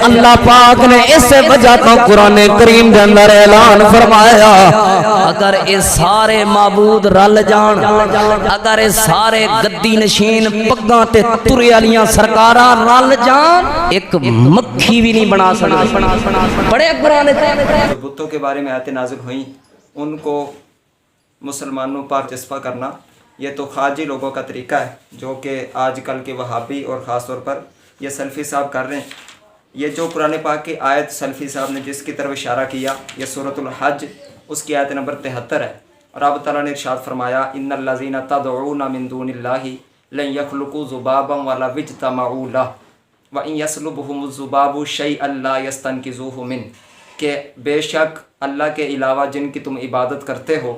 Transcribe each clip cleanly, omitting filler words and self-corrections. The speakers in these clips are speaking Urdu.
اللہ پاک نے اس وجہ تو قرآن کریم دے اندر اعلان فرمایا اگر یہ سارے معبود رل جان، اگر یہ سارے گدی نشین پگاں تے ترے والیاں سرکاراں رل جان، ایک مکھی بھی نہیں بنا سکتے۔ بڑے قرآن بتوں کے بارے میں آیتیں نازل ہوئیں، ان کو مسلمانوں پر جذبہ کرنا یہ تو خارجی لوگوں کا طریقہ ہے، جو کہ آج کل کے وہابی اور خاص طور پر یہ سلفی صاحب کر رہے ہیں۔ یہ جو قرآن پاک کی آیت سلفی صاحب نے جس کی طرف اشارہ کیا، یہ سورۃ الحج اس کی آیت نمبر 73 ہے، اور رب تعالیٰ نے ارشاد فرمایا ان الذین تدعون من دون اللہ لن یخلقوا ذبابا ولو اجتمعوا لہ وان یسلبهم الذباب شیئا لا یستنقذوہ منہ، کہ بے شک اللہ کے علاوہ جن کی تم عبادت کرتے ہو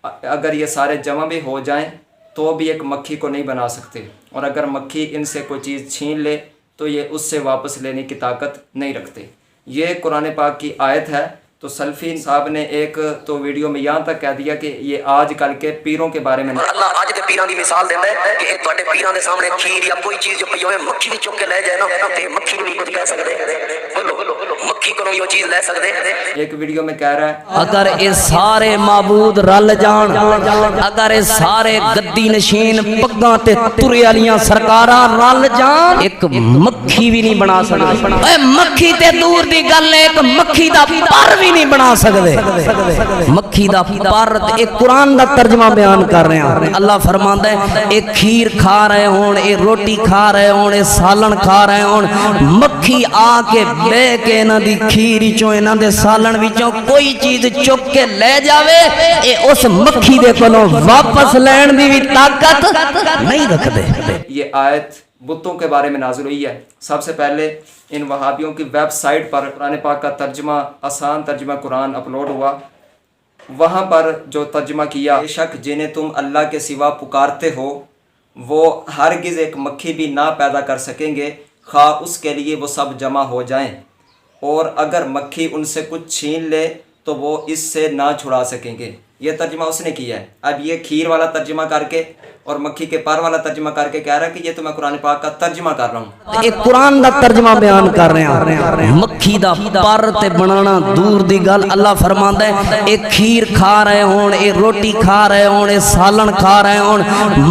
اگر یہ سارے جمع بھی ہو جائیں تو بھی ایک مکھی کو نہیں بنا سکتے، اور اگر مکھی ان سے کوئی چیز چھین لے تو یہ اس سے واپس لینے کی طاقت نہیں رکھتے۔ یہ قرآن پاک کی آیت ہے۔ تو سلفی صاحب نے ایک تو ویڈیو میں یہاں تک کہہ دیا کہ یہ آج کل کے پیروں کے بارے میں اللہ آج دے پیران دی مثال دیتا ہے کہ تواڈے پیران دے سامنے کھیر یا کوئی چیز جو پئی ہوے مکھی بھی چک کے لے جائے نا تے مکھی نہیں کچھ کہہ سکدے، بولو مکھی کو یہ چیز لے سکدے۔ ایک ویڈیو میں کہہ رہا ہے اگر یہ سارے معبود رل جان، اگر یہ سارے گدی نشین پگاں تے ترے والیاں سرکاراں رل جان، ایک مکھی بھی نہیں بنا سکتے۔ اے مکھی تے دور دی گل، ایک مکھی دا پر بھی نہیں بنا سکتے۔ مکھی دا پر ایک قرآن دا ترجمہ بیان کر رہے ہیں۔ اللہ فرماندا ہے ایک کھیر کھا رہے ہون، ایک روٹی کھا رہے ہون، ایک سالن کھا رہے ہون، مکھی آ کے بے کے انہاں دی کھیر وچوں انہاں دے سالن وچوں کوئی چیز چک کے لے جاوے، اے اس مکھی دے کولوں واپس لین دی بھی طاقت نہیں رکھدے۔ یہ آیت بتوں کے بارے میں نازل ہوئی ہے۔ سب سے پہلے ان وہابیوں کی ویب سائٹ پر قرآن پاک کا ترجمہ، آسان ترجمہ قرآن اپلوڈ ہوا۔ وہاں پر جو ترجمہ کیا، بے شک جنہیں تم اللہ کے سوا پکارتے ہو وہ ہرگز ایک مکھی بھی نہ پیدا کر سکیں گے، خواہ اس کے لیے وہ سب جمع ہو جائیں، اور اگر مکھی ان سے کچھ چھین لے تو وہ اس سے نہ چھڑا سکیں گے۔ یہ ترجمہ اس نے کیا ہے۔ اب یہ کھیر والا ترجمہ کر کے اور مکھی کے پر والا ترجمہ کر کے کہہ رہا ہے کہ یہ تو میں قرآن پاک کا ترجمہ کر رہا ہوں۔ ایک قرآن دا ترجمہ بیان کر رہے ہیں۔ مکھی دا پر تے بنانا دور دی گل، اللہ فرماندا ہے ایک کھیر کھا رہے ہون، ایک روٹی کھا رہے ہون، ایک سالن کھا رہے ہون،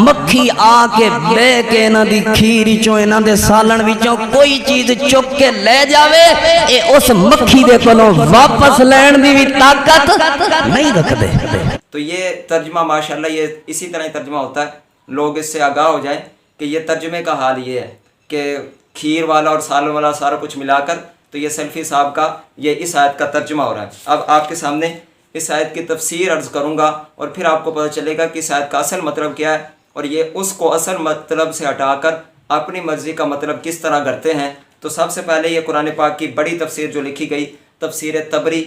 مکھی آ کے بے کے انہاں دی کھیر وچوں انہاں دے سالن وچوں کوئی چیز چک کے لے جاوے، اے اس مکھی دے کولوں واپس لین دی بھی طاقت نہیں رکھدے۔ تو یہ ترجمہ ماشاءاللہ یہ اسی طرح ہی ترجمہ ہوتا ہے، لوگ اس سے آگاہ ہو جائیں کہ یہ ترجمے کا حال یہ ہے کہ کھیر والا اور سالن والا سارا کچھ ملا کر تو یہ سلفی صاحب کا یہ اس آیت کا ترجمہ ہو رہا ہے۔ اب آپ کے سامنے اس آیت کی تفسیر عرض کروں گا اور پھر آپ کو پتہ چلے گا کہ اس آیت کا اصل مطلب کیا ہے، اور یہ اس کو اصل مطلب سے ہٹا کر اپنی مرضی کا مطلب کس طرح کرتے ہیں۔ تو سب سے پہلے یہ قرآن پاک کی بڑی تفسیر جو لکھی گئی، تفسیر طبری،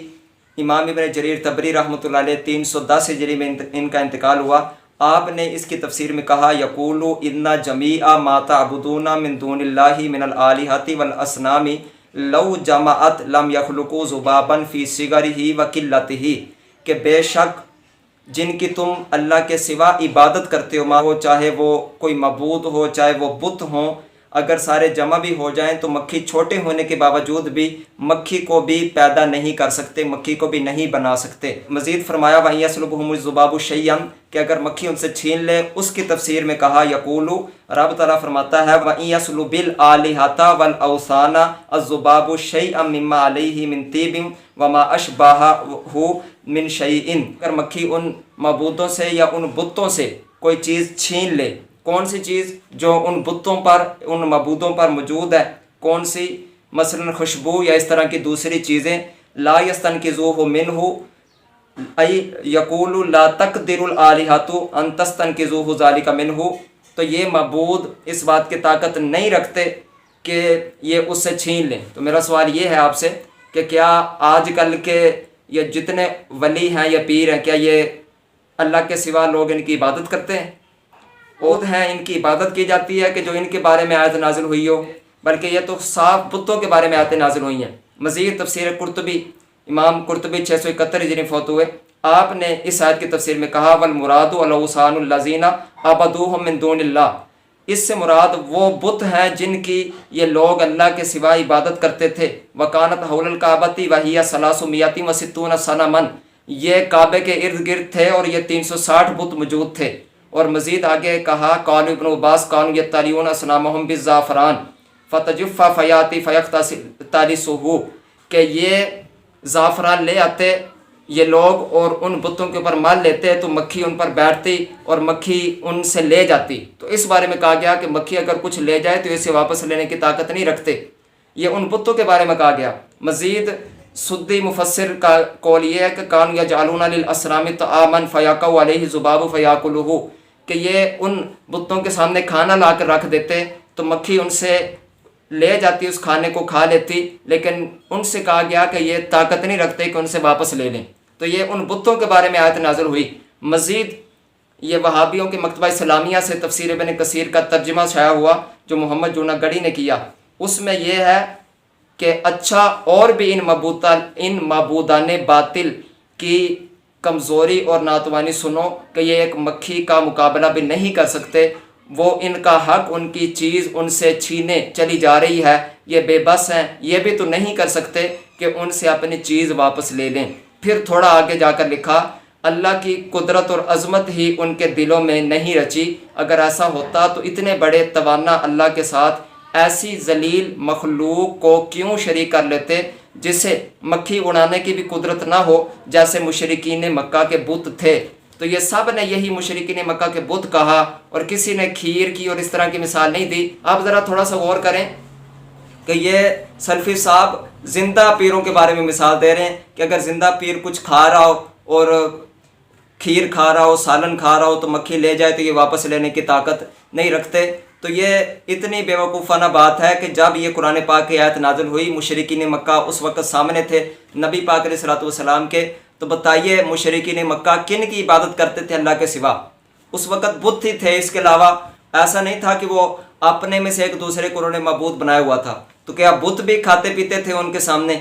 امام ابن جریر طبری رحمۃ اللہ علیہ 310 ہجری میں ان کا انتقال ہوا۔ آپ نے اس کی تفسیر میں کہا یقولو ان جمیع ما تعبدون من دون اللہ من الآلہۃ والاصنام لو جمعت لم یخلقوا ذبابا فی صغرہ وقلتہ، کہ بے شک جن کی تم اللہ کے سوا عبادت کرتے ہو، چاہے وہ کوئی معبود ہو چاہے وہ بت ہوں، اگر سارے جمع بھی ہو جائیں تو مکھی چھوٹے ہونے کے باوجود بھی مکھی کو بھی پیدا نہیں کر سکتے، مکھی کو بھی نہیں بنا سکتے۔ مزید فرمایا وَإِن يَسْلُبْهُمُ الذُّبَابُ شَيْئًا، کہ اگر مکھی ان سے چھین لے، اس کی تفسیر میں کہا یقولو، رب تعالیٰ فرماتا ہے وَإِن يَسْلُبِ الْآلِهَةَ وَالْأَوْثَانَ الذُّبَابُ شَيْئًا مِّمَّا عَلَيْهِ مِن طِيبٍ وَمَا أَشْبَهَهُ مِن شَيْءٍ، اگر مکھی ان معبودوں سے یا ان بتوں سے کوئی چیز چھین لے، کون سی چیز جو ان بتوں پر ان معبودوں پر موجود ہے، کون سی؟ مثلا خوشبو یا اس طرح کی دوسری چیزیں، لا یستنقذوہ منہ ای یقول لا تقدر الآلہۃ ان تستنقذوہ ذالک منہ، تو یہ معبود اس بات کی طاقت نہیں رکھتے کہ یہ اس سے چھین لیں۔ تو میرا سوال یہ ہے آپ سے کہ کیا آج کل کے یہ جتنے ولی ہیں یا پیر ہیں، کیا یہ اللہ کے سوا لوگ ان کی عبادت کرتے ہیں؟ عود ہیں، ان کی عبادت کی جاتی ہے کہ جو ان کے بارے میں آیت نازل ہوئی ہو، بلکہ یہ تو صاف بتوں کے بارے میں آیتیں نازل ہوئی ہیں۔ مزید تفسیر قرطبی، امام قرطبی 671 ہجری فوت ہوئے، آپ نے اس آیت کی تفسیر میں کہا والمراد الاوثان الذین عبدوہم من دون اللہ، اس سے مراد وہ بت ہیں جن کی یہ لوگ اللہ کے سوا عبادت کرتے تھے. وکانت حول الکعبۃ وہی 360 سنہ من، یہ کعبے کے ارد گرد تھے اور یہ 360 بت موجود تھے. اور مزید آگے کہا قال ابن عباس کانوا یتلیون اصنامہم بالزعفران فتجف فیاتی فیختلسہ، کہ یہ زعفران لے آتے یہ لوگ اور ان بتوں کے اوپر مال لیتے تو مکھی ان پر بیٹھتی اور مکھی ان سے لے جاتی. تو اس بارے میں کہا گیا کہ مکھی اگر کچھ لے جائے تو اسے واپس لینے کی طاقت نہیں رکھتے. یہ ان بتوں کے بارے میں کہا گیا. مزید سدی مفسر کا قول یہ ہے کہ کانوا یجعلون للاصنام طعاما فیقع علیہ الذباب فیاکلہ، کہ یہ ان بتوں کے سامنے کھانا لا کر رکھ دیتے تو مکھی ان سے لے جاتی، اس کھانے کو کھا لیتی، لیکن ان سے کہا گیا کہ یہ طاقت نہیں رکھتے کہ ان سے واپس لے لیں. تو یہ ان بتوں کے بارے میں آیت نازل ہوئی. مزید یہ وہابیوں کے مکتبہ اسلامیہ سے تفسیر ابن کثیر کا ترجمہ شائع ہوا جو محمد جوناگڑھی نے کیا. اس میں یہ ہے کہ اچھا اور بھی ان معبودان باطل کی کمزوری اور ناتوانی سنو کہ یہ ایک مکھی کا مقابلہ بھی نہیں کر سکتے. وہ ان کا حق، ان کی چیز ان سے چھینے چلی جا رہی ہے، یہ بے بس ہیں، یہ بھی تو نہیں کر سکتے کہ ان سے اپنی چیز واپس لے لیں. پھر تھوڑا آگے جا کر لکھا اللہ کی قدرت اور عظمت ہی ان کے دلوں میں نہیں رچی. اگر ایسا ہوتا تو اتنے بڑے توانا اللہ کے ساتھ ایسی ذلیل مخلوق کو کیوں شریک کر لیتے جسے مکھی اڑانے کی بھی قدرت نہ ہو، جیسے مشرکین مکہ کے بت تھے. تو یہ سب نے یہی مشرکین مکہ کے بت کہا اور کسی نے کھیر کی اور اس طرح کی مثال نہیں دی. آپ ذرا تھوڑا سا غور کریں کہ یہ سلفی صاحب زندہ پیروں کے بارے میں مثال دے رہے ہیں کہ اگر زندہ پیر کچھ کھا رہا ہو اور کھیر کھا رہا ہو، سالن کھا رہا ہو تو مکھی لے جائے تو یہ واپس لینے کی طاقت نہیں رکھتے. تو یہ اتنی بیوقوفانہ بات ہے کہ جب یہ قرآن پاک کی آیت نازل ہوئی، مشرکین مکہ اس وقت سامنے تھے نبی پاک علیہ الصلوۃ والسلام کے. تو بتائیے مشرکین مکہ کن کی عبادت کرتے تھے اللہ کے سوا؟ اس وقت بت ہی تھے، اس کے علاوہ ایسا نہیں تھا کہ وہ اپنے میں سے ایک دوسرے کو انہوں نے معبود بنایا ہوا تھا. تو کیا بت بھی کھاتے پیتے تھے ان کے سامنے؟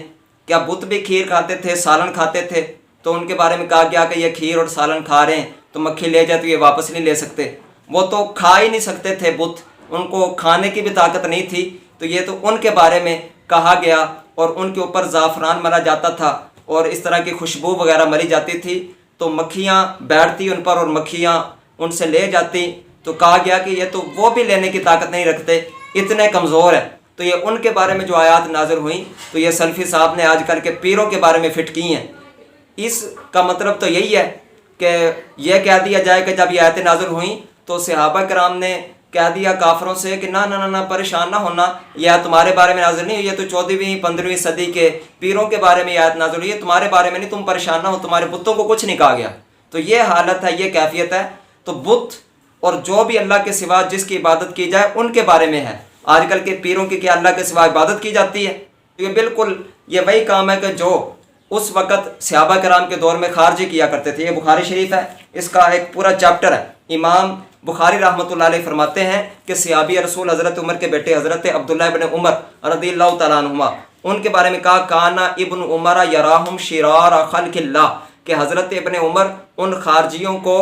کیا بت بھی کھیر کھاتے تھے، سالن کھاتے تھے؟ تو ان کے بارے میں کہا گیا کہ یہ کھیر اور سالن کھا رہے ہیں تو مکھی لے جائے تو یہ واپس نہیں لے سکتے. وہ تو کھا ہی نہیں سکتے تھے بت، ان کو کھانے کی بھی طاقت نہیں تھی. تو یہ تو ان کے بارے میں کہا گیا اور ان کے اوپر زعفران ملا جاتا تھا اور اس طرح کی خوشبو وغیرہ مری جاتی تھی تو مکھیاں بیٹھتی ان پر اور مکھیاں ان سے لے جاتی. تو کہا گیا کہ یہ تو وہ بھی لینے کی طاقت نہیں رکھتے، اتنے کمزور ہیں. تو یہ ان کے بارے میں جو آیات نازل ہوئیں تو یہ سلفی صاحب نے آج کل کے پیروں کے بارے میں فٹ کی ہیں. اس کا مطلب تو یہی ہے کہ یہ کہہ دیا جائے کہ جب یہ آیتیں نازل ہوئیں تو صحابہ کرام نے کہہ دیا کافروں سے کہ نہ پریشان نہ ہونا، یہ تمہارے بارے میں نازل نہیں ہوئی، یہ تو 14ویں 15ویں صدی کے پیروں کے بارے میں یہ آیت نازل ہوئی ہے، تمہارے بارے میں نہیں، تم پریشان نہ ہو، تمہارے بتوں کو کچھ نہیں کہا گیا. تو یہ حالت ہے، یہ کیفیت ہے. تو بت اور جو بھی اللہ کے سوا جس کی عبادت کی جائے ان کے بارے میں ہے. آج کل کے پیروں کی کیا اللہ کے سوا عبادت کی جاتی ہے؟ یہ بالکل یہ وہی کام ہے کہ جو اس وقت صحابہ کرام کے دور میں خارجی کیا کرتے تھے. یہ بخاری شریف ہے، اس کا ایک پورا چیپٹر ہے. امام بخاری رحمۃ اللہ علیہ فرماتے ہیں کہ صحابی رسول حضرت عمر کے بیٹے حضرت عبداللہ ابن عمر رضی اللہ تعالیٰ عنہما، ان کے بارے میں کہا کانا ابن عمر یراہم شرار خلق اللہ، کہ حضرت ابن عمر ان خارجیوں کو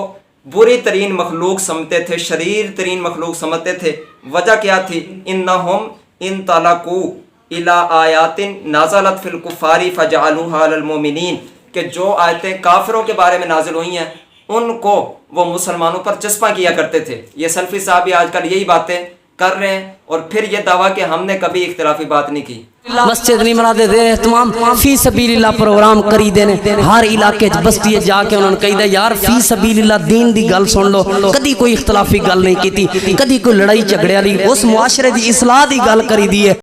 بری ترین مخلوق سمجھتے تھے، شریر ترین مخلوق سمجھتے تھے. وجہ کیا تھی؟ انہم انطلقوا الی آیات نازلت فی الکفار فجعلوها علی المؤمنین، کہ جو آیتیں کافروں کے بارے میں نازل ہوئی ہیں ان کو وہ مسلمانوں پر چسپاں کیا کرتے تھے. یہ سلفی صاحب بھی آج کل یہی باتیں کر رہے ہیں اور پھر یہ دعویٰ کہ ہم نے کبھی اختلافی بات نہیں کی. مسجد نہیں بنا دے تمام فی سبیل اللہ پروگرام کری دینے ہر علاقے بستی جا کے انہوں نے کہی دے یار فی سبیل اللہ دین دی گل سن لو. کدی کوئی اختلافی گل نہیں کیتی، کدی کوئی لڑائی جھگڑے والی اس معاشرے دی اصلاح دی گل کری دی ہے.